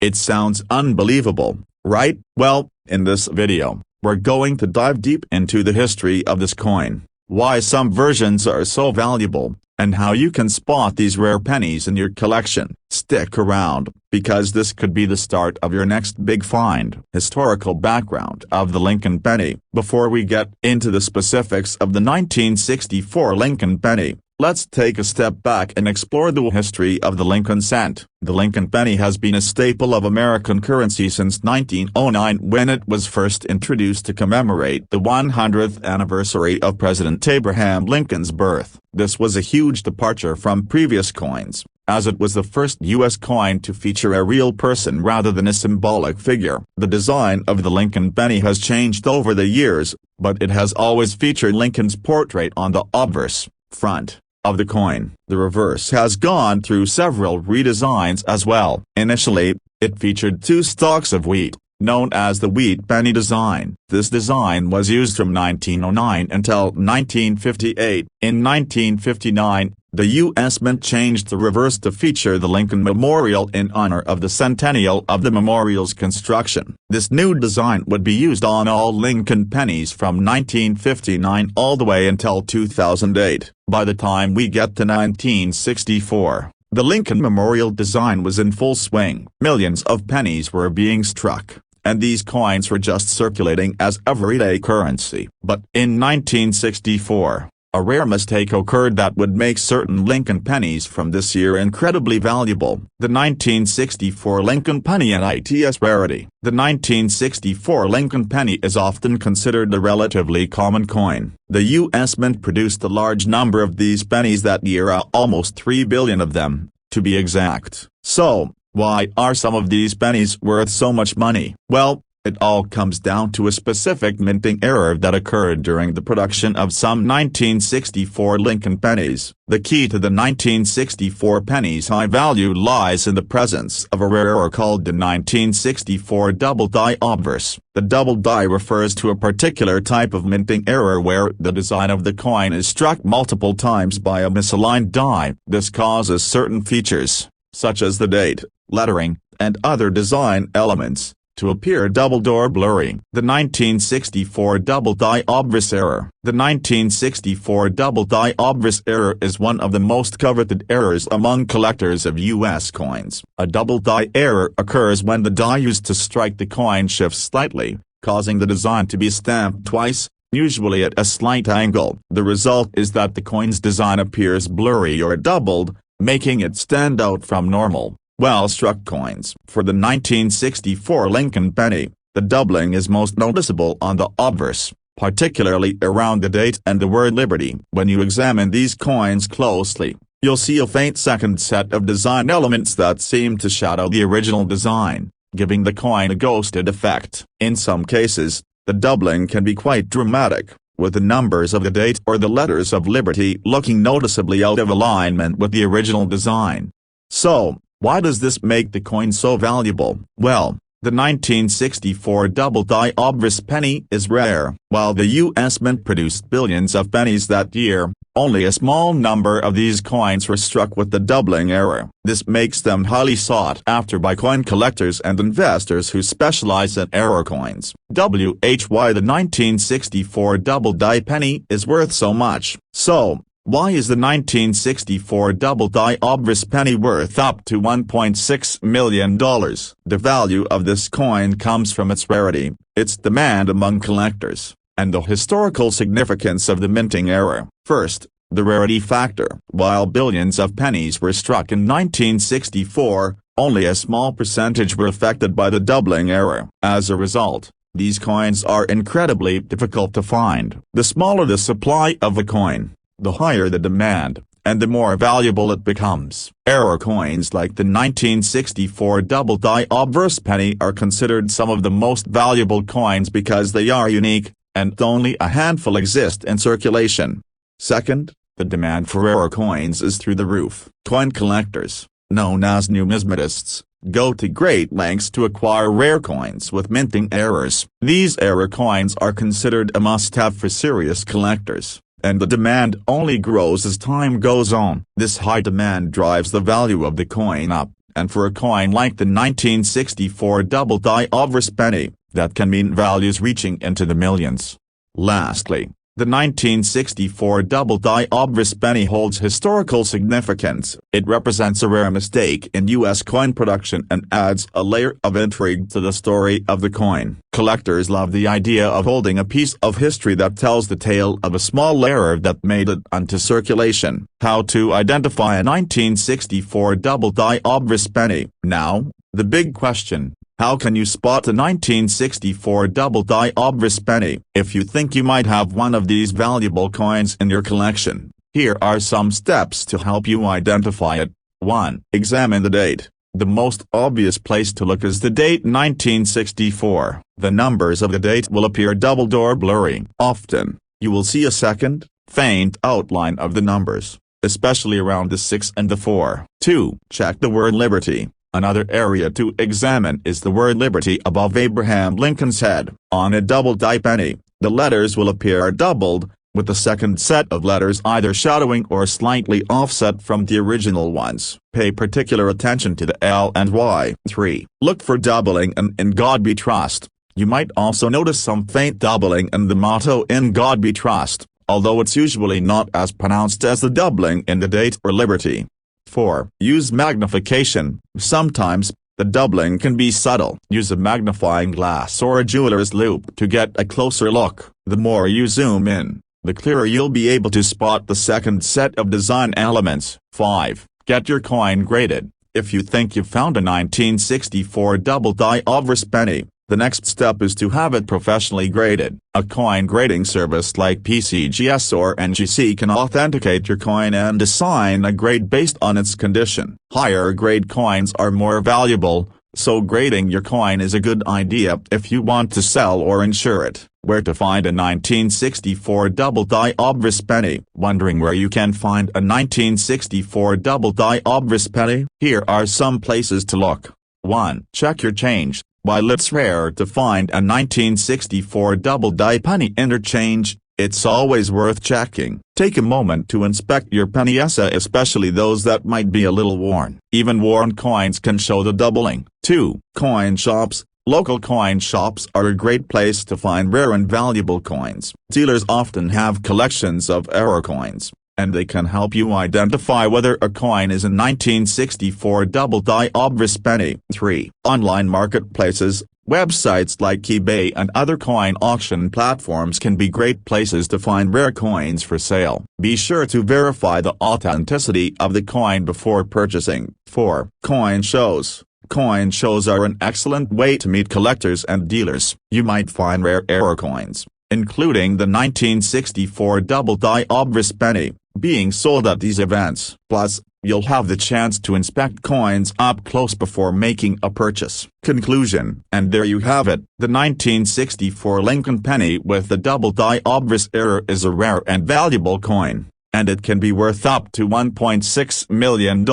It sounds unbelievable, right? Well, in this video, we're going to dive deep into the history of this coin, why some versions are so valuable, and how you can spot these rare pennies in your collection. Stick around, because this could be the start of your next big find. Historical background of the Lincoln penny. Before we get into the specifics of the 1964 Lincoln penny, let's take a step back and explore the history of the Lincoln cent. The Lincoln penny has been a staple of American currency since 1909, when it was first introduced to commemorate the 100th anniversary of President Abraham Lincoln's birth. This was a huge departure from previous coins, as it was the first U.S. coin to feature a real person rather than a symbolic figure. The design of the Lincoln penny has changed over the years, but it has always featured Lincoln's portrait on the obverse, front, of the coin. The reverse has gone through several redesigns as well. Initially, it featured two stalks of wheat, known as the wheat penny design. This design was used from 1909 until 1958. In 1959, the U.S. Mint changed the reverse to feature the Lincoln Memorial in honor of the centennial of the memorial's construction. This new design would be used on all Lincoln pennies from 1959 all the way until 2008. By the time we get to 1964, the Lincoln Memorial design was in full swing. Millions of pennies were being struck, and these coins were just circulating as everyday currency. But in 1964, a rare mistake occurred that would make certain Lincoln pennies from this year incredibly valuable. The 1964 Lincoln penny and its rarity. The 1964 Lincoln penny is often considered a relatively common coin. The U.S. Mint produced a large number of these pennies that year, almost 3 billion of them, to be exact. So, why are some of these pennies worth so much money? Well, it all comes down to a specific minting error that occurred during the production of some 1964 Lincoln pennies. The key to the 1964 penny's high value lies in the presence of a rare error called the 1964 double-die obverse. The double die refers to a particular type of minting error where the design of the coin is struck multiple times by a misaligned die. This causes certain features, such as the date, lettering, and other design elements, to appear doubled or blurry. The 1964 double-die obverse error. The 1964 double-die obverse error is one of the most coveted errors among collectors of U.S. coins. A double-die error occurs when the die used to strike the coin shifts slightly, causing the design to be stamped twice, usually at a slight angle. The result is that the coin's design appears blurry or doubled, making it stand out from normal, well-struck coins. For the 1964 Lincoln penny, the doubling is most noticeable on the obverse, particularly around the date and the word Liberty. When you examine these coins closely, you'll see a faint second set of design elements that seem to shadow the original design, giving the coin a ghosted effect. In some cases, the doubling can be quite dramatic, with the numbers of the date or the letters of Liberty looking noticeably out of alignment with the original design. So, why does this make the coin so valuable? Well, the 1964 double-die obverse penny is rare. While the U.S. Mint produced billions of pennies that year, only a small number of these coins were struck with the doubling error. This makes them highly sought after by coin collectors and investors who specialize in error coins. Why the 1964 double-die penny is worth so much. So, why is the 1964 double-die obverse penny worth up to $1.6 million? The value of this coin comes from its rarity, its demand among collectors, and the historical significance of the minting error. First, the rarity factor. While billions of pennies were struck in 1964, only a small percentage were affected by the doubling error. As a result, these coins are incredibly difficult to find. The smaller the supply of a coin, the higher the demand, and the more valuable it becomes. Error coins like the 1964 double-die obverse penny are considered some of the most valuable coins because they are unique, and only a handful exist in circulation. Second, the demand for error coins is through the roof. Coin collectors, known as numismatists, go to great lengths to acquire rare coins with minting errors. These error coins are considered a must-have for serious collectors, and the demand only grows as time goes on. This high demand drives the value of the coin up, and for a coin like the 1964 double-die obverse penny, that can mean values reaching into the millions. Lastly, the 1964 double-die obverse penny holds historical significance. It represents a rare mistake in U.S. coin production and adds a layer of intrigue to the story of the coin. Collectors love the idea of holding a piece of history that tells the tale of a small error that made it onto circulation. How to identify a 1964 double-die obverse penny? Now, the big question. How can you spot a 1964 double-die obverse penny? If you think you might have one of these valuable coins in your collection, here are some steps to help you identify it. 1. Examine the date. The most obvious place to look is the date 1964. The numbers of the date will appear doubled or blurry. Often, you will see a second, faint outline of the numbers, especially around the 6 and the 4. 2. Check the word Liberty. Another area to examine is the word Liberty above Abraham Lincoln's head. On a double-die penny, the letters will appear doubled, with the second set of letters either shadowing or slightly offset from the original ones. Pay particular attention to the L and Y. 3. Look for doubling and "In God We Trust." You might also notice some faint doubling in the motto "In God We Trust," although it's usually not as pronounced as the doubling in the date or Liberty. 4. Use magnification. Sometimes, the doubling can be subtle. Use a magnifying glass or a jeweler's loupe to get a closer look. The more you zoom in, the clearer you'll be able to spot the second set of design elements. 5. Get your coin graded. If you think you've found a 1964 double-die obverse penny, the next step is to have it professionally graded. A coin grading service like PCGS or NGC can authenticate your coin and assign a grade based on its condition. Higher grade coins are more valuable, so grading your coin is a good idea if you want to sell or insure it. Where to find a 1964 double-die obverse penny? Wondering where you can find a 1964 double-die obverse penny? Here are some places to look. 1. Check your change. While it's rare to find a 1964 double-die penny interchange, it's always worth checking. Take a moment to inspect your pennies, especially those that might be a little worn. Even worn coins can show the doubling. 2. Coin shops. Local coin shops are a great place to find rare and valuable coins. Dealers often have collections of error coins, and they can help you identify whether a coin is a 1964 double-die obverse penny. 3. Online marketplaces. Websites like eBay and other coin auction platforms can be great places to find rare coins for sale. Be sure to verify the authenticity of the coin before purchasing. 4. Coin shows. Coin shows are an excellent way to meet collectors and dealers. You might find rare error coins, including the 1964 double-die obverse penny, being sold at these events. Plus, you'll have the chance to inspect coins up close before making a purchase. Conclusion. And there you have it. The 1964 Lincoln penny with the double-die obverse error is a rare and valuable coin, and it can be worth up to $1.6 million.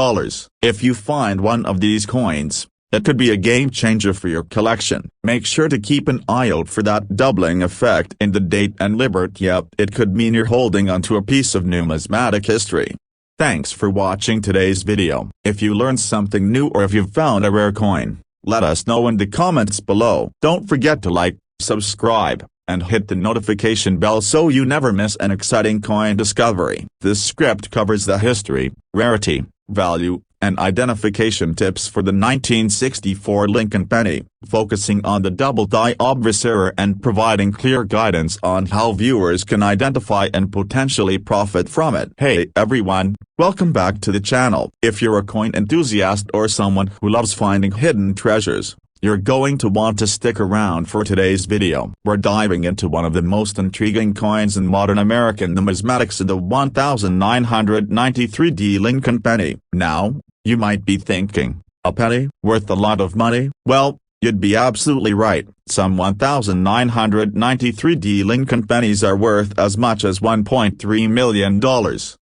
If you find one of these coins, it could be a game changer for your collection. Make sure to keep an eye out for that doubling effect in the date and Liberty. It could mean you're holding onto a piece of numismatic history. Thanks for watching today's video. If you learned something new or if you've found a rare coin, let us know in the comments below. Don't forget to like, subscribe, and hit the notification bell so you never miss an exciting coin discovery. This script covers the history, rarity, value, and identification tips for the 1964 Lincoln penny, focusing on the double-die obverse error and providing clear guidance on how viewers can identify and potentially profit from it. Hey everyone, welcome back to the channel. If you're a coin enthusiast or someone who loves finding hidden treasures, You're going to want to stick around for today's video. We're diving into one of the most intriguing coins in modern American numismatics, the 1993 Lincoln penny. Now, you might be thinking, a penny, worth a lot of money? Well, you'd be absolutely right. Some 1993 Lincoln pennies are worth as much as $1.3 million.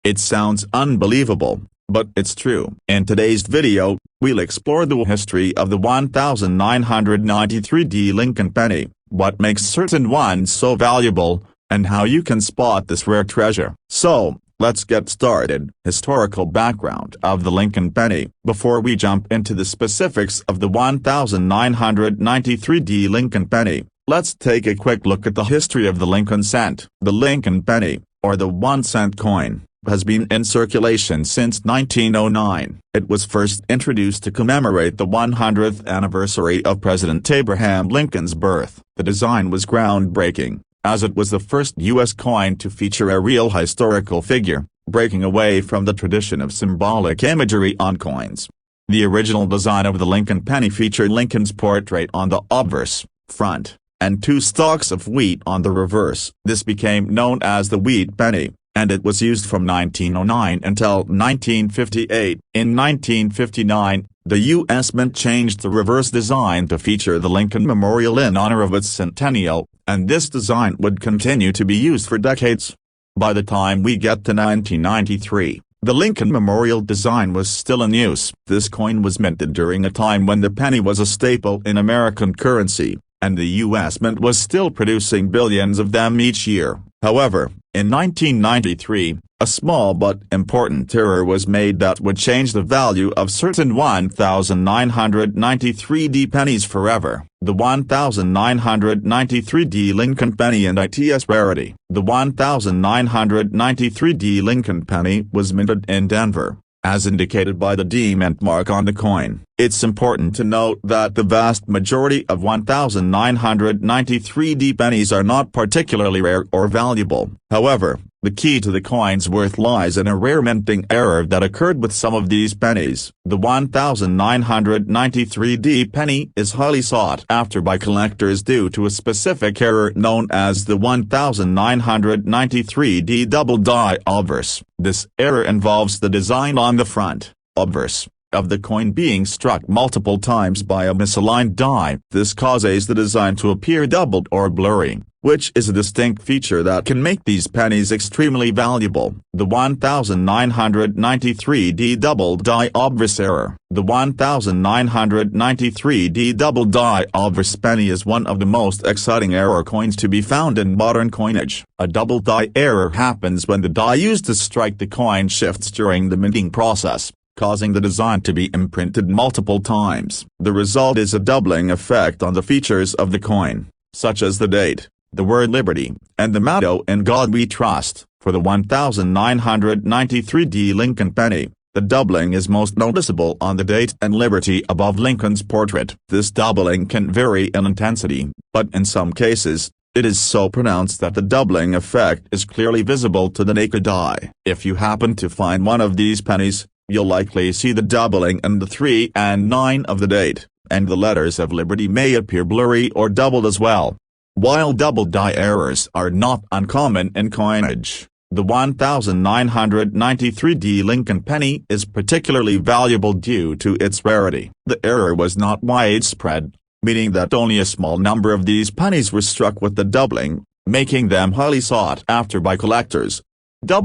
It sounds unbelievable, but it's true. In today's video, we'll explore the history of the 1993 Lincoln penny, what makes certain ones so valuable, and how you can spot this rare treasure. So, let's get started. Historical background of the Lincoln penny. Before we jump into the specifics of the 1993 Lincoln penny, let's take a quick look at the history of the Lincoln cent. The Lincoln penny, or the 1-cent coin, has been in circulation since 1909. It was first introduced to commemorate the 100th anniversary of President Abraham Lincoln's birth. The design was groundbreaking, as it was the first U.S. coin to feature a real historical figure, breaking away from the tradition of symbolic imagery on coins. The original design of the Lincoln penny featured Lincoln's portrait on the obverse, front, and 2 stalks of wheat on the reverse. This became known as the wheat penny, and it was used from 1909 until 1958. In 1959, the U.S. Mint changed the reverse design to feature the Lincoln Memorial in honor of its centennial, and this design would continue to be used for decades. By the time we get to 1993, the Lincoln Memorial design was still in use. This coin was minted during a time when the penny was a staple in American currency, and the U.S. Mint was still producing billions of them each year. However, in 1993, a small but important error was made that would change the value of certain 1993 pennies forever. The 1993 Lincoln penny and its rarity. The 1993 Lincoln penny was minted in Denver, as indicated by the D Mint mark on the coin. It's important to note that the vast majority of 1993 pennies are not particularly rare or valuable. However, the key to the coin's worth lies in a rare minting error that occurred with some of these pennies. The 1993 penny is highly sought after by collectors due to a specific error known as the 1993 double die obverse. This error involves the design on the front, obverse, of the coin being struck multiple times by a misaligned die. This causes the design to appear doubled or blurry, which is a distinct feature that can make these pennies extremely valuable. The 1993 double die obverse error. The 1993 double die obverse penny is one of the most exciting error coins to be found in modern coinage. A double die error happens when the die used to strike the coin shifts during the minting process, causing the design to be imprinted multiple times. The result is a doubling effect on the features of the coin, such as the date, the word liberty, and the motto "In God We Trust." For the 1993 Lincoln penny, the doubling is most noticeable on the date and liberty above Lincoln's portrait. This doubling can vary in intensity, but in some cases, it is so pronounced that the doubling effect is clearly visible to the naked eye. If you happen to find one of these pennies, you'll likely see the doubling in the 3 and 9 of the date, and the letters of liberty may appear blurry or doubled as well. While double die errors are not uncommon in coinage, the 1993 Lincoln penny is particularly valuable due to its rarity. The error was not widespread, meaning that only a small number of these pennies were struck with the doubling, making them highly sought after by collectors. Why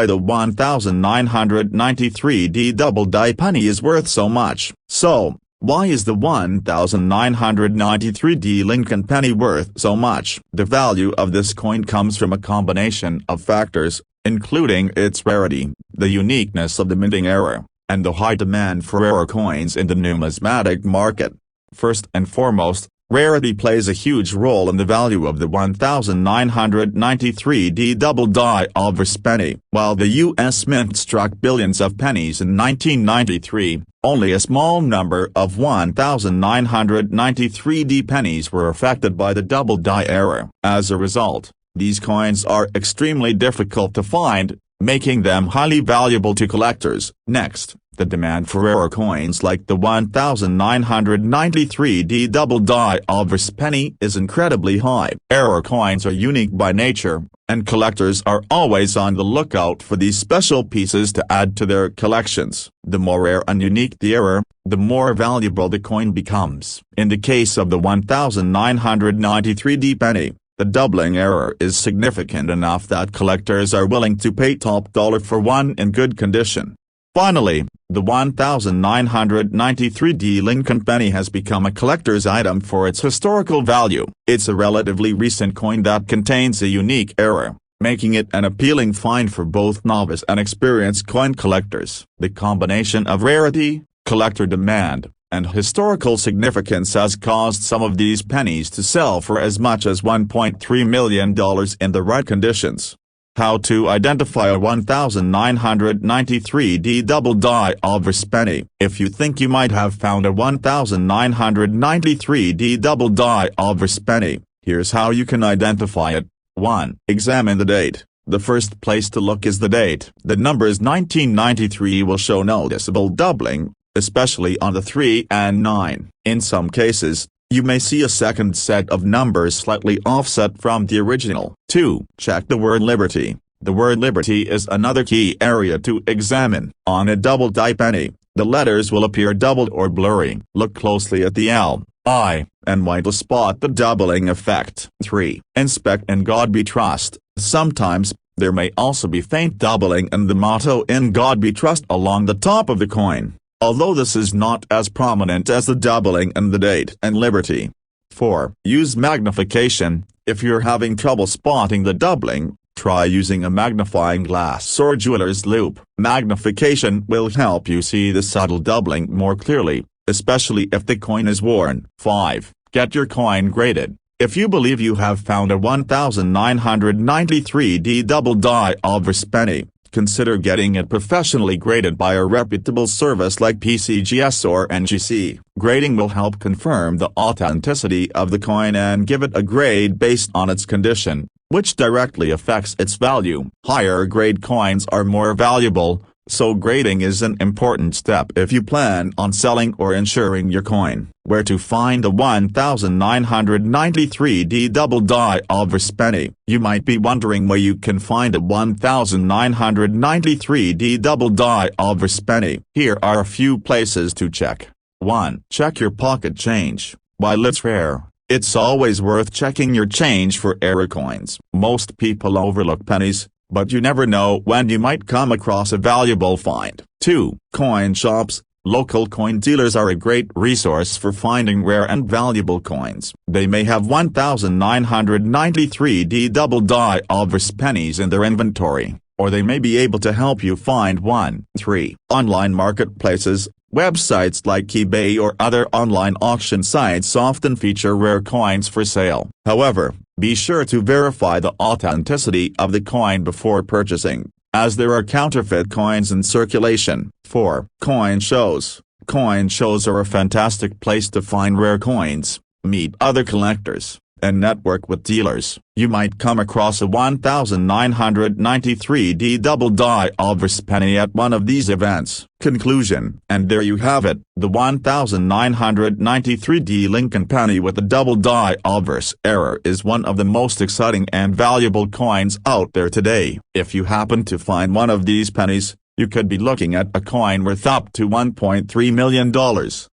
the 1993 double die penny is worth so much. So, why is the 1993 Lincoln penny worth so much? The value of this coin comes from a combination of factors, including its rarity, the uniqueness of the minting error, and the high demand for rare coins in the numismatic market. First and foremost, rarity plays a huge role in the value of the 1993 double die obverse penny. While the U.S. Mint struck billions of pennies in 1993, only a small number of 1993 pennies were affected by the double die error. As a result, these coins are extremely difficult to find, making them highly valuable to collectors. Next, The demand for rarer coins like the 1993D double die 000 penny is incredibly high. Rarer coins are unique by nature, and collectors are always on the lookout for these special pieces to add to their collections. The more rare and unique the error, the more valuable the coin becomes. In the case of the 1993D penny, the doubling error is significant enough that collectors are willing to pay top dollar for one in good condition. Finally, the 1993D Lincoln penny has become a collector's item for its historical value. It's a relatively recent coin that contains a unique error, making it an appealing find for both novice and experienced coin collectors. The combination of rarity, collector demand, and historical significance has caused some of these pennies to sell for as much as $1.3 million in the right conditions. How to identify a 1993D double die 000 penny. If you think you might have found a 1993D double die 000 penny, here's how you can identify it. 1. Examine the date. The first place to look is the date. The numbers 1993 will show noticeable doubling, especially on the 3 and 9. In some cases, you may see a second set of numbers slightly offset from the original. 2. Check the word liberty. The word liberty is another key area to examine. On a double die penny, the letters will appear doubled or blurry. Look closely at the L, I, and Y to spot the doubling effect. 3. Inspect "In God We Trust." Sometimes, there may also be faint doubling in the motto "In God We Trust" along the top of the coin, although this is not as prominent as the doubling in the date and liberty. 4. Use magnification. If you're having trouble spotting the doubling, try using a magnifying glass or jeweler's loupe. Magnification will help you see the subtle doubling more clearly, especially if the coin is worn. 5. Get your coin graded. If you believe you have found a 1993D double die 000 penny, consider getting it professionally graded by a reputable service like PCGS or NGC. Grading will help confirm the authenticity of the coin and give it a grade based on its condition, which directly affects its value. Higher grade coins are more valuable, so grading is an important step if you plan on selling or insuring your coin. Where to find the 1993D double die 000 penny? You might be wondering where you can find a 1993D double die 000 penny. Here are a few places to check. 1. Check your pocket change. While it's rare, it's always worth checking your change for error coins. Most people overlook pennies, but you never know when you might come across a valuable find. 2. Coin shops. Local coin dealers are a great resource for finding rare and valuable coins. They may have 1993D double die 000 pennies in their inventory, or they may be able to help you find one. 3. Online marketplaces. Websites like eBay or other online auction sites often feature rare coins for sale. However, be sure to verify the authenticity of the coin before purchasing, as there are counterfeit coins in circulation. 4. Coin shows. Coin shows are a fantastic place to find rare coins, meet other collectors, and network with dealers. You might come across a 1993D double die 000 penny at one of these events. Conclusion. And there you have it, the 1993D Lincoln penny with the double die 000 error is one of the most exciting and valuable coins out there today. If you happen to find one of these pennies, you could be looking at a coin worth up to $1.3 million.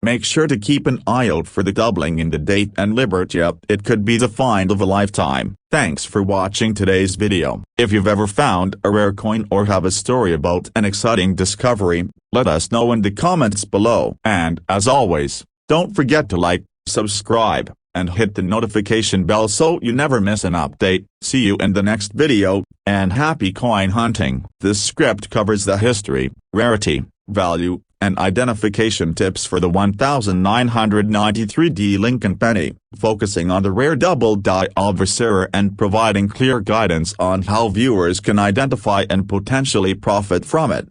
Make sure to keep an eye out for the doubling in the date and liberty. It could be the find of a lifetime. Thanks for watching today's video. If you've ever found a rare coin or have a story about an exciting discovery, let us know in the comments below. And as always, don't forget to like, subscribe, and hit the notification bell so you never miss an update. See you in the next video, and happy coin hunting. This script covers the history, rarity, value, and identification tips for the 1993D Lincoln penny, focusing on the rare double die 000 error and providing clear guidance on how viewers can identify and potentially profit from it.